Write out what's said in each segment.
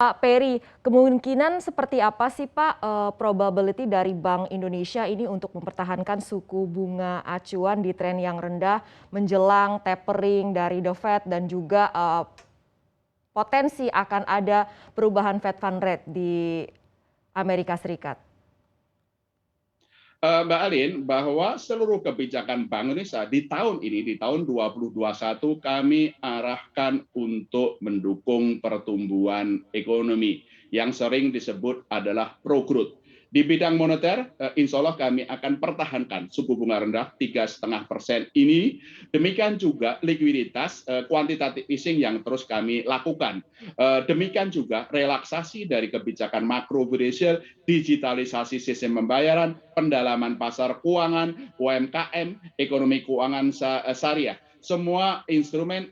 Pak Peri, kemungkinan seperti apa sih Pak probability dari Bank Indonesia ini untuk mempertahankan suku bunga acuan di tren yang rendah menjelang tapering dari The Fed dan juga potensi akan ada perubahan Fed Fund Rate di Amerika Serikat? Mbak Alin, bahwa seluruh kebijakan Bank Indonesia di tahun ini, di tahun 2021, kami arahkan untuk mendukung pertumbuhan ekonomi yang sering disebut adalah pro-growth. Di bidang moneter, insya Allah kami akan pertahankan suku bunga rendah 3,5% ini. Demikian juga likuiditas kuantitatif easing yang terus kami lakukan. Demikian juga relaksasi dari kebijakan makrobudensial, digitalisasi sistem pembayaran, pendalaman pasar keuangan, UMKM, ekonomi keuangan syariah. Semua instrumen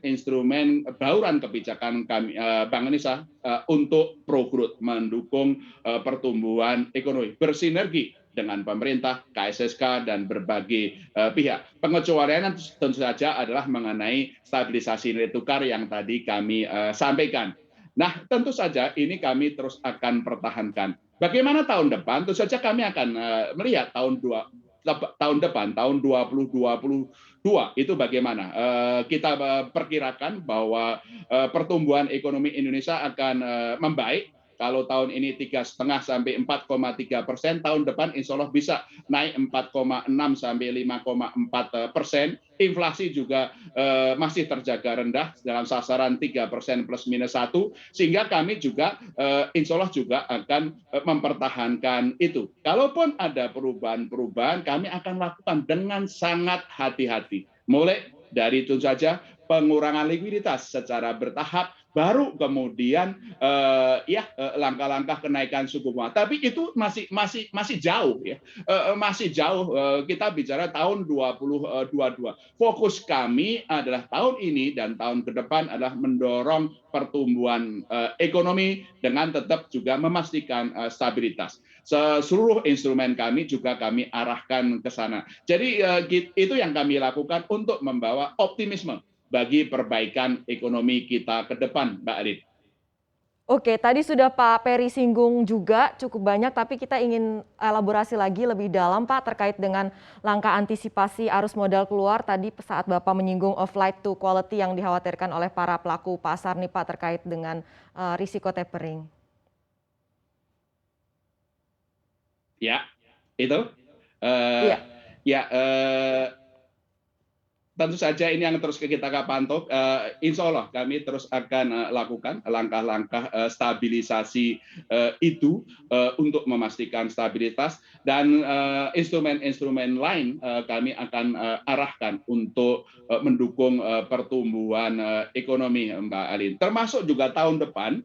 bauran kebijakan kami Bank Indonesia untuk pro growth, mendukung pertumbuhan ekonomi bersinergi dengan pemerintah, KSSK, dan berbagai pihak. Pengecualian tentu saja adalah mengenai stabilisasi nilai tukar yang tadi kami sampaikan. Nah, tentu saja ini kami terus akan pertahankan. Bagaimana tahun depan? Tentu saja kami akan melihat tahun depan, tahun 2022 itu bagaimana. Kita perkirakan bahwa pertumbuhan ekonomi Indonesia akan membaik. Kalau tahun ini 3,5 sampai 4,3%, tahun depan insya Allah bisa naik 4,6 sampai 5,4%. Inflasi juga masih terjaga rendah dalam sasaran 3% plus minus 1, sehingga kami juga insya Allah juga akan mempertahankan itu. Kalaupun ada perubahan-perubahan, kami akan lakukan dengan sangat hati-hati. Mulai dari itu saja pengurangan likuiditas secara bertahap, baru kemudian langkah-langkah kenaikan suku bunga. Tapi itu masih jauh ya, masih jauh. Kita bicara tahun 2022. Fokus kami adalah tahun ini dan tahun ke depan adalah mendorong pertumbuhan ekonomi dengan tetap juga memastikan stabilitas. Seluruh instrumen kami juga kami arahkan ke sana. Jadi itu yang kami lakukan untuk membawa optimisme bagi perbaikan ekonomi kita ke depan, Mbak Alin. Oke, tadi sudah Pak Peri singgung juga cukup banyak, tapi kita ingin elaborasi lagi lebih dalam Pak terkait dengan langkah antisipasi arus modal keluar tadi saat Bapak menyinggung flight to quality yang dikhawatirkan oleh para pelaku pasar nih Pak terkait dengan risiko tapering. Ya, itu. Iya. Ya, tentu saja ini yang terus kita pantau. Insya Allah kami terus akan lakukan langkah-langkah stabilisasi itu untuk memastikan stabilitas, dan instrumen-instrumen lain kami akan arahkan untuk mendukung pertumbuhan ekonomi, Mbak Alin. Termasuk juga tahun depan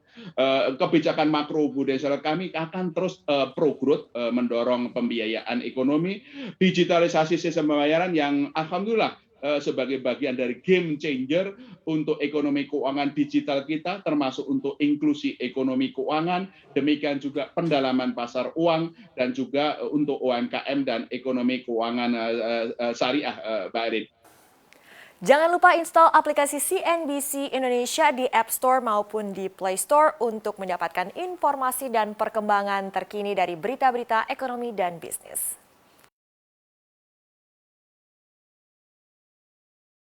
kebijakan makro prudensial kami akan terus pro growth, mendorong pembiayaan ekonomi, digitalisasi sistem pembayaran yang alhamdulillah sebagai bagian dari game changer untuk ekonomi keuangan digital kita, termasuk untuk inklusi ekonomi keuangan, demikian juga pendalaman pasar uang, dan juga untuk UMKM dan ekonomi keuangan syariah, Mbak Erin. Jangan lupa install aplikasi CNBC Indonesia di App Store maupun di Play Store untuk mendapatkan informasi dan perkembangan terkini dari berita-berita ekonomi dan bisnis.